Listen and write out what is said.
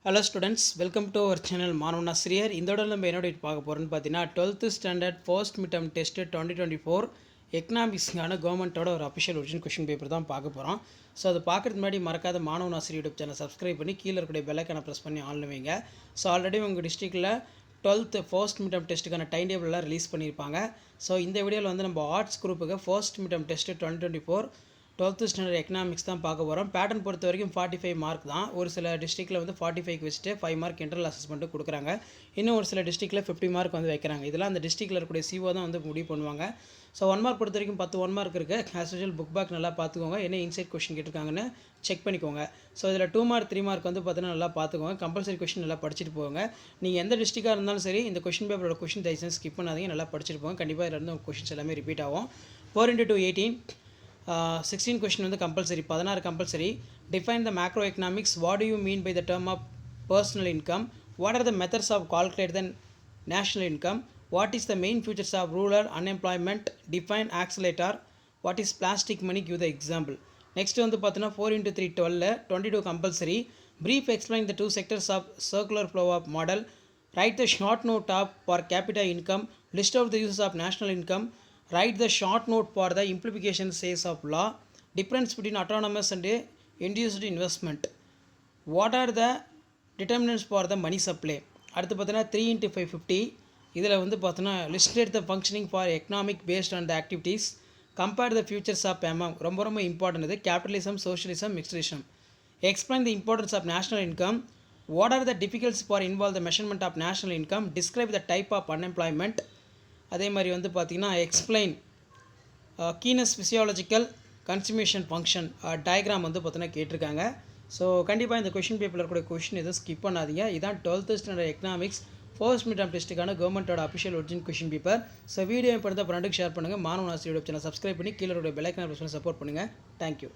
Hello students, welcome to our channel மாணவன் ஆசிரியர். இந்த தடவை நம்ம என்ன பார்க்க போறோம்னு பார்த்தீங்கன்னா 12th standard first midterm test 2024 எக்கனாமிக்ஸ்க்கான கவர்மெண்ட்டோட ஒரு அஃபிஷியல் ஒரிஜினல் கொஷின் பேப்பர் தான் பார்க்க போகிறோம். ஸோ அதை பார்க்குறதுக்கு முன்னாடி மறக்காத மாணவன் ஆசிரியர் யூடியூப் சேனல் சப்ஸ்கிரைப் பண்ணி கீழே இருக்கக்கூடிய பெல்லைக்கான ப்ரெஸ் பண்ணி ஆன்ல வைங்க. ஸோ ஆல்ரெடி உங்கள் டிஸ்ட்ரிக்டில் 12th ஃபர்ஸ்ட் மிட்டம் டெஸ்ட்டுக்கான டைம் டேபிளெலாம் ரிலீஸ் பண்ணியிருப்பாங்க. ஸோ இந்த வீடியோவில் வந்து நம்ம ஆர்ட்ஸ் குரூப்புக்கு first midterm test 2024 12th standard economics தான் பார்க்க போகிறோம். பேட்டர்ன் பொறுத்த வரைக்கும் 45 மார்க் தான். ஒரு சில டிஸ்ட்ரிக்டில் வந்து 45 வச்சுட்டு 5 மார்க் இன்டர்னல் அசஸ்மெண்ட்டு கொடுக்குறாங்க. இன்னும் ஒரு சில டிஸ்ட்ரிக்டில் 50 மார்க் வந்து வைக்கிறாங்க. இதெல்லாம் அந்த டிஸ்ட்ரிக்டில் இருக்கக்கூடிய சிஓ தான் வந்து முடிவு பண்ணுவாங்க. ஸோ 1 மார்க் பொறுத்த வரைக்கும் 10 1 மார்க் இருக்குது. ஆஸ் யூஷுவல் புக் பேக் நல்லா பார்த்துக்கோங்க. என்ன இன்சைட் கொஷின் கேட்டிருக்காங்கன்னு செக் பண்ணிக்கோங்க. ஸோ இதில் 2 மார்க் 3 மார்க் வந்து பார்த்தீங்கன்னா நல்லா பார்த்துக்கோங்க. கம்பல்சரி கொஷின் நல்லா படிச்சுட்டு போங்க. நீங்கள் எந்த டிஸ்ட்ரிக்டாக இருந்தாலும் சரி இந்த கொஷின் பேப்பரோட கொஷின் தயவுசெய்து ஸ்கிப் பண்ணாதீங்க. நல்லா படிச்சுட்டு போங்க. கண்டிப்பாக இதில் இருந்து கொஷின்ஸ் எல்லாமே ரிப்பீட் ஆகும். 4 × 2 18 16 question வந்து compulsory 16 compulsory. Define the macroeconomics. What do you mean by the term of personal income? What are the methods of calculating the national income? What is the main features of rural unemployment? Define accelerator. What is plastic money? Give the example. Next வந்து பார்த்தீங்கன்னா 4 × 3 12 22 compulsory. Brief explain the two sectors of circular flow of model. Write the short note of per capita income. List out the uses of national income. Write the short note for the implications says of law. Difference between autonomous and induced investment. What are the determinants for the money supply? அடுத்து பார்த்தீங்கன்னா 3 × 5 50. இதில் வந்து பார்த்தீங்கன்னா listed the functioning for economic based on the activities. Compare the futures of among ரொம்ப important இது capitalism, socialism, mixedism. Explain the importance of national income. What are the difficulties for involve the measurement of national income? Describe the type of unemployment. அதே மாதிரி வந்து பார்த்திங்கன்னா explain Keynes physiological consumption function diagram வந்து பார்த்தீங்கன்னா கேட்டிருக்காங்க. So கண்டிப்பாக இந்த question பேப்பரில் இருக்கக்கூடிய கொஷின் எதுவும் ஸ்கிப் பண்ணாதீங்க. இதான் 12th standard economics first midterm டெஸ்ட்டுக்கான கவர்மெண்ட்டோட official original question paper. So video இப்போ ஃப்ரெண்டுக்கு ஷேர் பண்ணுங்கள். மாணவன் ஆசிரியர் யூடியூப் சேனல் சப்ஸ்கிரைப் பண்ணி கீழே பெல் ஐக்கானை ப்ரெஸ் பண்ணி சப்போர்ட் பண்ணுங்கள். தேங்க்யூ.